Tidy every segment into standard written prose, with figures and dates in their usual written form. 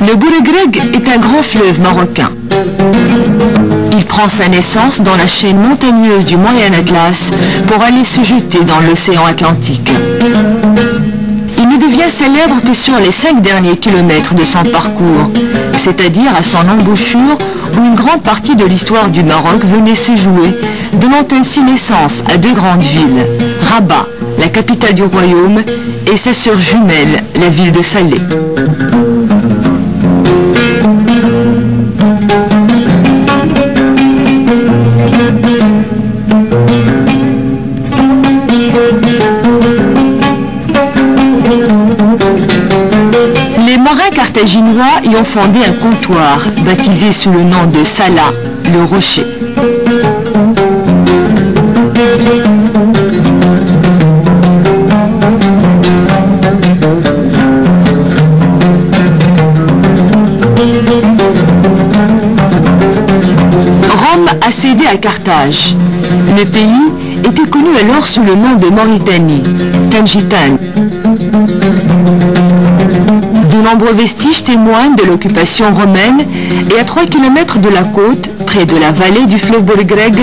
Le Boulegreg est un grand fleuve marocain. Il prend sa naissance dans la chaîne montagneuse du Moyen Atlas pour aller se jeter dans l'océan Atlantique. Il ne devient célèbre que sur les 5 derniers kilomètres de son parcours, c'est-à-dire à son embouchure où une grande partie de l'histoire du Maroc venait se jouer, donnant ainsi naissance à 2 grandes villes, Rabat, la capitale du royaume, et sa sœur jumelle, la ville de Salé. Les marins carthaginois y ont fondé un comptoir, baptisé sous le nom de Salah, le rocher. Rome a cédé à Carthage. Le pays était connu alors sous le nom de Mauritanie, Tangitan. De nombreux vestiges témoignent de l'occupation romaine et à 3 km de la côte, près de la vallée du fleuve Boulegreg,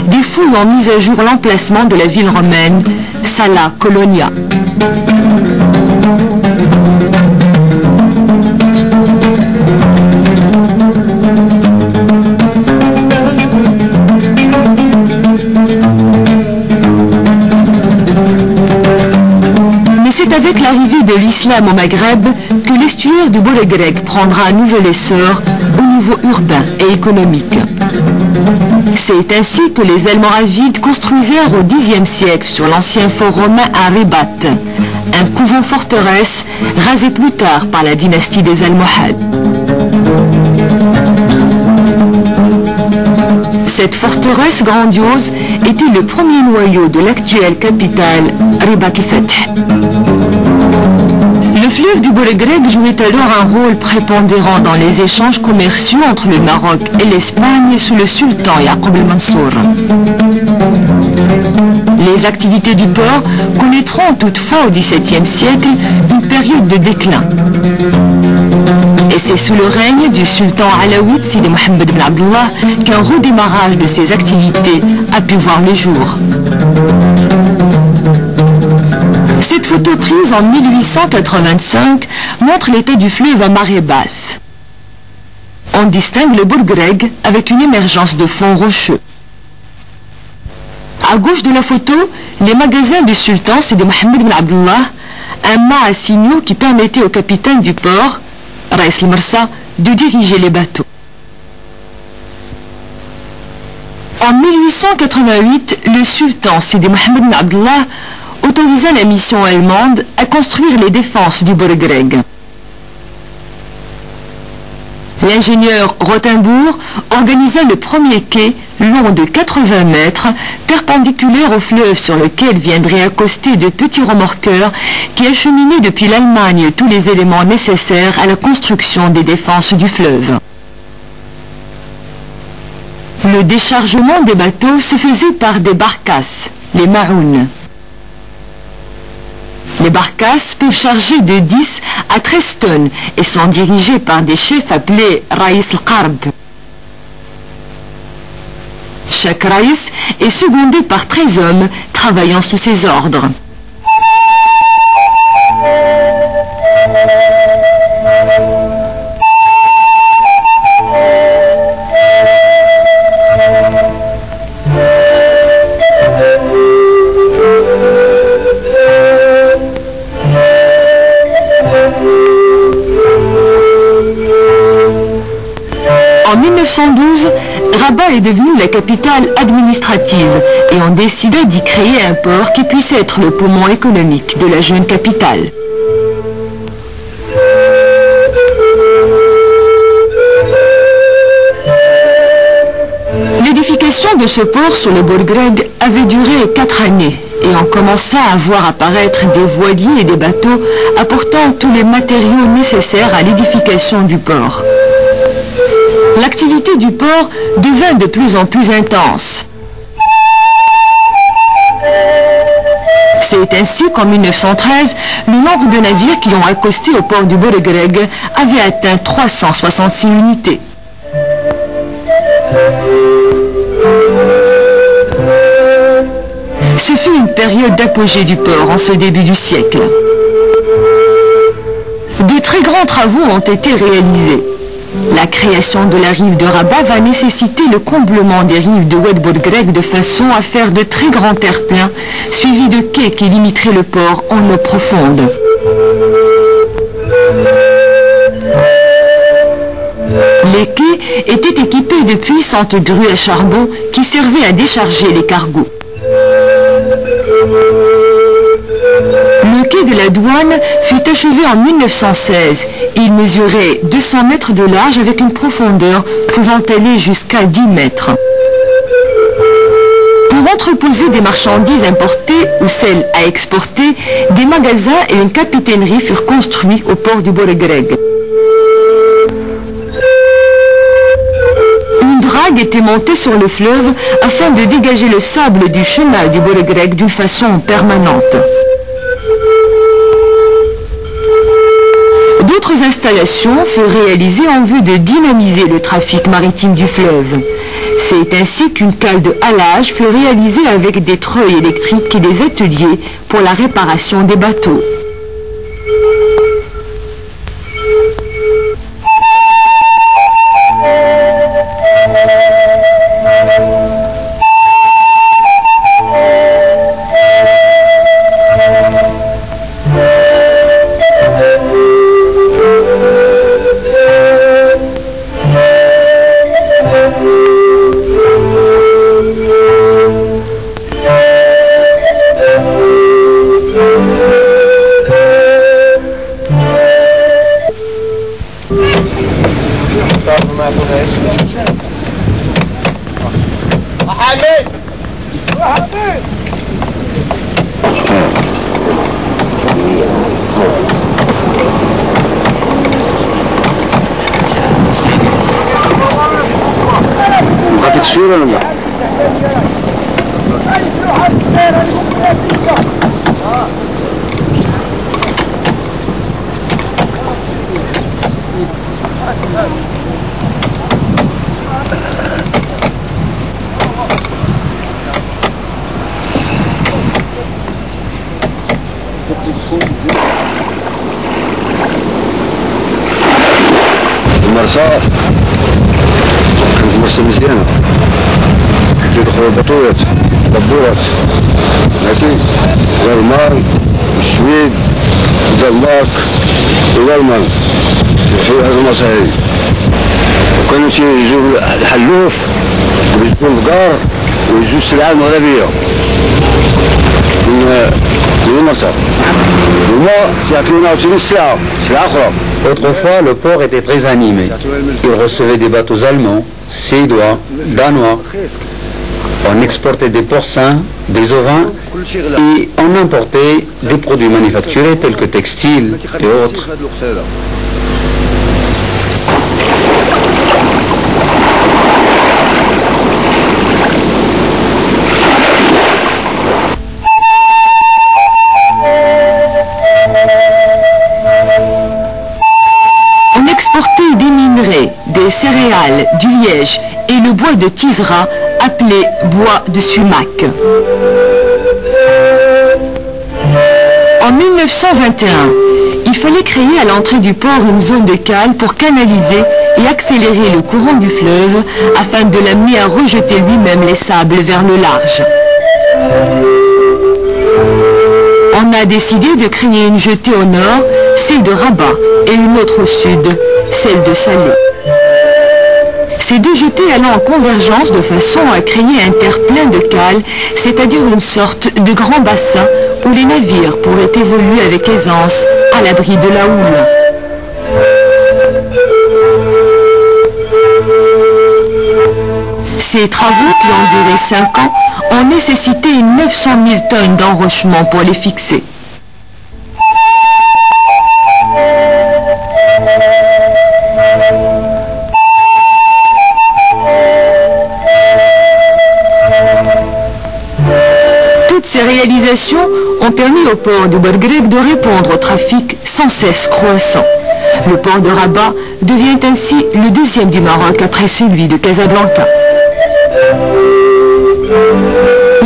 des fouilles ont mis à jour l'emplacement de la ville romaine, Sala Colonia. C'est avec l'arrivée de l'islam au Maghreb que l'estuaire du Boulegreg prendra un nouvel essor au niveau urbain et économique. C'est ainsi que les Almoravides construisèrent au Xe siècle sur l'ancien fort romain à Ribat, un couvent-forteresse rasé plus tard par la dynastie des Almohades. Cette forteresse grandiose était le premier noyau de l'actuelle capitale, Ribat el-Fath. Le fleuve du Boulegreg jouait alors un rôle prépondérant dans les échanges commerciaux entre le Maroc et l'Espagne sous le sultan Yaqub el-Mansour. Les activités du port connaîtront toutefois au XVIIe siècle une période de déclin. Et c'est sous le règne du sultan alaouite Sidi Mohammed ibn Abdullah qu'un redémarrage de ces activités a pu voir le jour. Cette photo prise en 1885 montre l'état du fleuve à marée basse. On distingue le Boulegreg avec une émergence de fonds rocheux. À gauche de la photo, les magasins du sultan Sidi Mohammed ibn Abdullah, un mât à signaux qui permettait au capitaine du port, Raïs el-Marsa, de diriger les bateaux. En 1888, le sultan Sidi Mohammed ibn Abdullah autorisa la mission allemande à construire les défenses du Boulegreg. L'ingénieur Rothenbourg organisa le premier quai long de 80 mètres, perpendiculaire au fleuve sur lequel viendraient accoster de petits remorqueurs qui acheminaient depuis l'Allemagne tous les éléments nécessaires à la construction des défenses du fleuve. Le déchargement des bateaux se faisait par des barcasses, les marounes. Les barcasses peuvent charger de 10 à 13 tonnes et sont dirigées par des chefs appelés Raïs el-Qarb. Chaque Raïs est secondé par 13 hommes travaillant sous ses ordres. En 1912, Rabat est devenue la capitale administrative et on décida d'y créer un port qui puisse être le poumon économique de la jeune capitale. L'édification de ce port sur le Boulegreg avait duré 4 années et on commença à voir apparaître des voiliers et des bateaux apportant tous les matériaux nécessaires à l'édification du port. L'activité du port devint de plus en plus intense. C'est ainsi qu'en 1913, le nombre de navires qui ont accosté au port du Boregreg avait atteint 366 unités. Ce fut une période d'apogée du port en ce début du siècle. De très grands travaux ont été réalisés. La création de la rive de Rabat va nécessiter le comblement des rives de Oued Boregreg de façon à faire de très grands terre-pleins, suivis de quais qui limiteraient le port en eau profonde. Les quais étaient équipés de puissantes grues à charbon qui servaient à décharger les cargos. Le quai de la douane fut achevé en 1916. Il mesurait 200 mètres de large avec une profondeur pouvant aller jusqu'à 10 mètres. Pour entreposer des marchandises importées ou celles à exporter, des magasins et une capitainerie furent construits au port du Boregreg. Une drague était montée sur le fleuve afin de dégager le sable du chemin du Boregreg d'une façon permanente. D'autres installations furent réalisées en vue de dynamiser le trafic maritime du fleuve. C'est ainsi qu'une cale de halage fut réalisée avec des treuils électriques et des ateliers pour la réparation des bateaux. المرساة كانت مرسى مزيانة تدخل البطولات دبورات ماشي والماي والسويد والدنمارك والألمان في هذه المصاهي وكانوا تيجيو الحلوف ويجيو البقار ويجيو السلعة المغربية من المرسى هما تيعطيونا عاوتاني السلعة أخرى. Autrefois, le port était très animé. Il recevait des bateaux allemands, suédois, danois. On exportait des porcins, des ovins et on importait des produits manufacturés tels que textiles et autres. Des céréales, du liège et le bois de Tisra appelé bois de sumac. En 1921, il fallait créer à l'entrée du port une zone de cale pour canaliser et accélérer le courant du fleuve afin de l'amener à rejeter lui-même les sables vers le large. On a décidé de créer une jetée au nord, celle de Rabat, et une autre au sud, celle de Salé. Ces deux jetées allant en convergence de façon à créer un terre-plein de cale, c'est-à-dire une sorte de grand bassin où les navires pourraient évoluer avec aisance à l'abri de la houle. Ces travaux, qui ont duré 5 ans, ont nécessité 900 000 tonnes d'enrochement pour les fixer. Toutes ces réalisations ont permis au port de Bouargreg de répondre au trafic sans cesse croissant. Le port de Rabat devient ainsi le deuxième du Maroc après celui de Casablanca.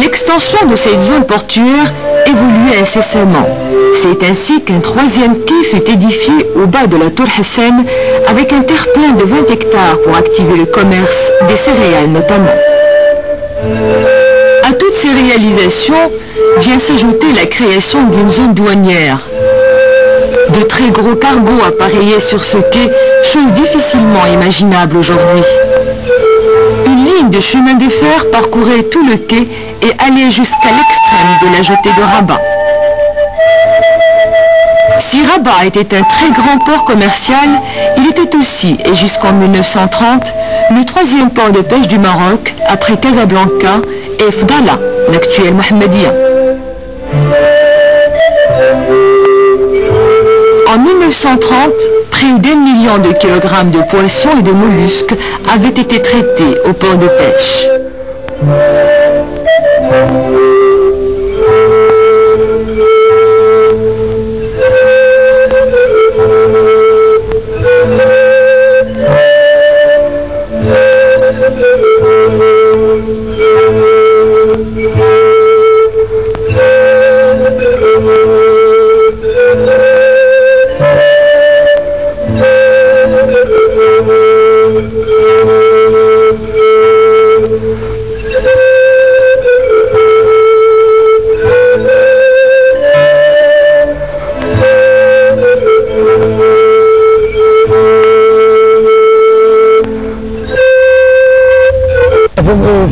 L'extension de cette zone portuaire évoluait incessamment. C'est ainsi qu'un troisième quai fut édifié au bas de la Tour Hassan avec un terre-plein de 20 hectares pour activer le commerce des céréales notamment. À toutes ces réalisations vient s'ajouter la création d'une zone douanière. De très gros cargos appareillaient sur ce quai, chose difficilement imaginable aujourd'hui. Une ligne de chemin de fer parcourait tout le quai et allait jusqu'à l'extrême de la jetée de Rabat. Si Rabat était un très grand port commercial, il était aussi, et jusqu'en 1930, le troisième port de pêche du Maroc, après Casablanca et Fdala, l'actuel Mohammedia. En 1930, près d'1 million de kilogrammes de poissons et de mollusques avaient été traités au port de pêche.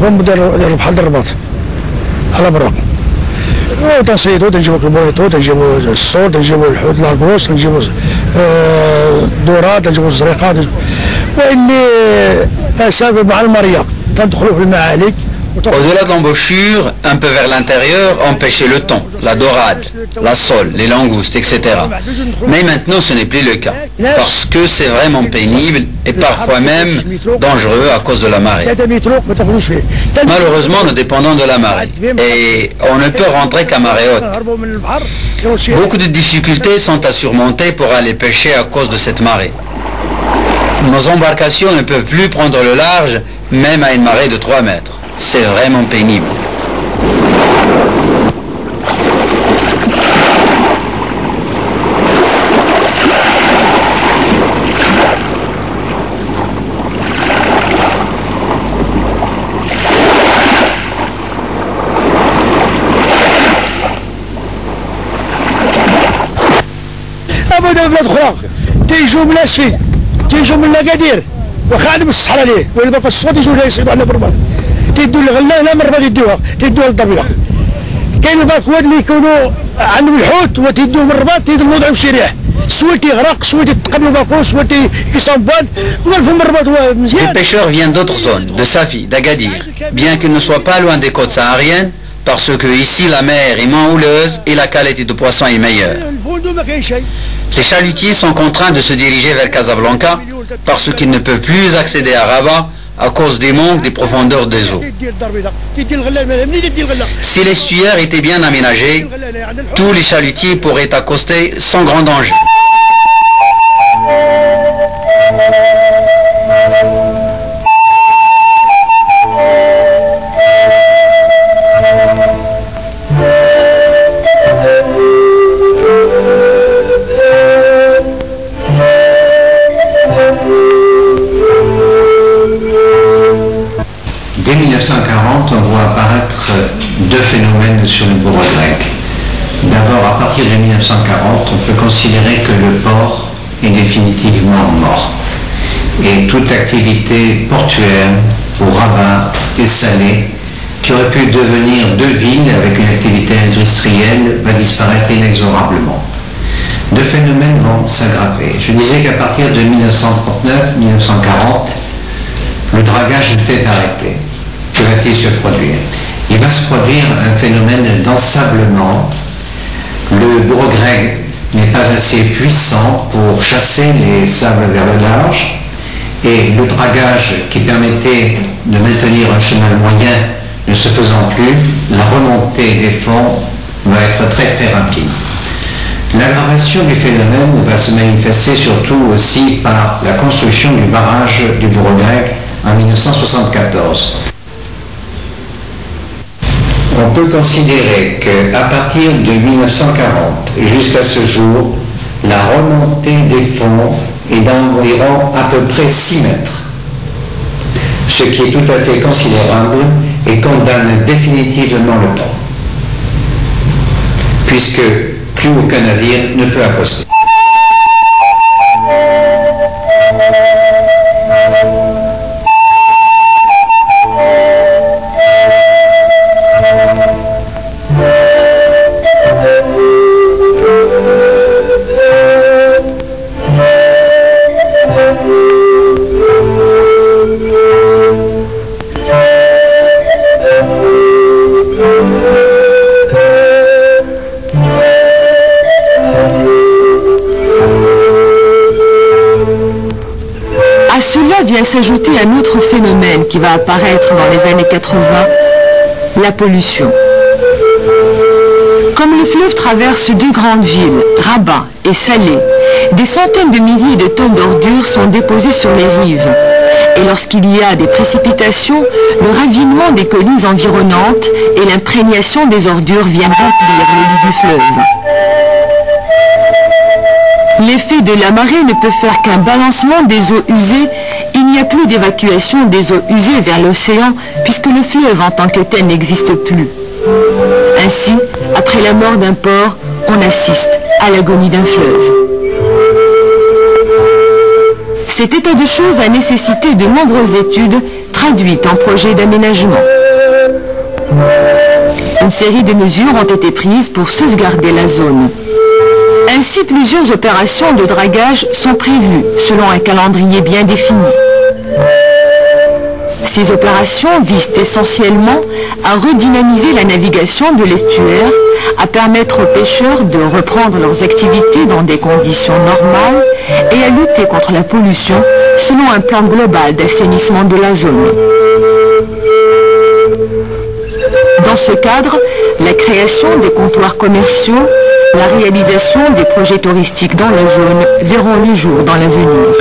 هم داروا بحال الرباط على براق وتنصيدوا تنجيبوا البويطو تنجيبوا الصول تنجيبوا الحوت لاكوس تنجيبوا الذرات تنجيبوا الزريقات واللي سبب مع المريا تندخلوا في المعالق. Au-delà de l'embouchure, un peu vers l'intérieur, on pêchait le thon, la dorade, la sole, les langoustes, etc. Mais maintenant, ce n'est plus le cas, parce que c'est vraiment pénible et parfois même dangereux à cause de la marée. Malheureusement, nous dépendons de la marée et on ne peut rentrer qu'à marée haute. Beaucoup de difficultés sont à surmonter pour aller pêcher à cause de cette marée. Nos embarcations ne peuvent plus prendre le large, même à une marée de 3 mètres. C'est vraiment pénible. ابدا بلاد اخرى تيجوا من اسفي تيجوا من اكادير وخادم الصحراء ليه والباقي الصوت يجوا لا يصيبوا على برباط تيدوا الغله لا مرباط يدوها تيدوها للضبيعه كاين باكوات اللي يكونوا عندهم الحوت وتيدوهم الرباط تيدوا الموضوع يمشي ريح سوا تيغرق سوا تيتقبلوا باكو سوا يصنبان والفم الرباط هو مزيان. Les pêcheurs viennent d'autres zones, de Safi, d'Agadir, bien qu'ils ne soient pas loin des côtes sahariennes, parce que ici la mer est moins houleuse et la qualité de poisson est meilleure. Les chalutiers sont contraints de se diriger vers Casablanca parce qu'ils ne peuvent plus accéder à Rabat à cause des manques des profondeurs des eaux. Si l'estuaire était bien aménagé, tous les chalutiers pourraient accoster sans grand danger. Dès 1940, on voit apparaître deux phénomènes sur le Bouargreg. D'abord, à partir de 1940, on peut considérer que le port est définitivement mort. Et toute activité portuaire pour Rabat et Salé, qui aurait pu devenir deux villes avec une activité industrielle, va disparaître inexorablement. Deux phénomènes vont s'aggraver. Je disais qu'à partir de 1939-1940, le dragage était arrêté. Que va-t-il se produire? il va se produire un phénomène d'ensablement. Le bourreau grec n'est pas assez puissant pour chasser les sables vers le large, et le dragage qui permettait de maintenir un chenal moyen ne se faisant plus, la remontée des fonds va être très très rapide. L'aggravation du phénomène va se manifester surtout aussi par la construction du barrage du bourreau grec en 1974. On peut considérer qu'à partir de 1940 jusqu'à ce jour, la remontée des fonds est d'environ à peu près 6 mètres, ce qui est tout à fait considérable et condamne définitivement le port, puisque plus aucun navire ne peut accoster. Vient s'ajouter un autre phénomène qui va apparaître dans les années 80, la pollution. Comme le fleuve traverse deux grandes villes, Rabat et Salé, des centaines de milliers de tonnes d'ordures sont déposées sur les rives. Et lorsqu'il y a des précipitations, le ravinement des collines environnantes et l'imprégnation des ordures viennent remplir le lit du fleuve. L'effet de la marée ne peut faire qu'un balancement des eaux usées. Il n'y a plus d'évacuation des eaux usées vers l'océan puisque le fleuve en tant que tel n'existe plus. Ainsi, après la mort d'un port, on assiste à l'agonie d'un fleuve. Cet état de choses a nécessité de nombreuses études traduites en projets d'aménagement. Une série de mesures ont été prises pour sauvegarder la zone. Ainsi, plusieurs opérations de dragage sont prévues selon un calendrier bien défini. Ces opérations visent essentiellement à redynamiser la navigation de l'estuaire, à permettre aux pêcheurs de reprendre leurs activités dans des conditions normales et à lutter contre la pollution selon un plan global d'assainissement de la zone. Dans ce cadre, la création des comptoirs commerciaux, la réalisation des projets touristiques dans la zone verront le jour dans l'avenir.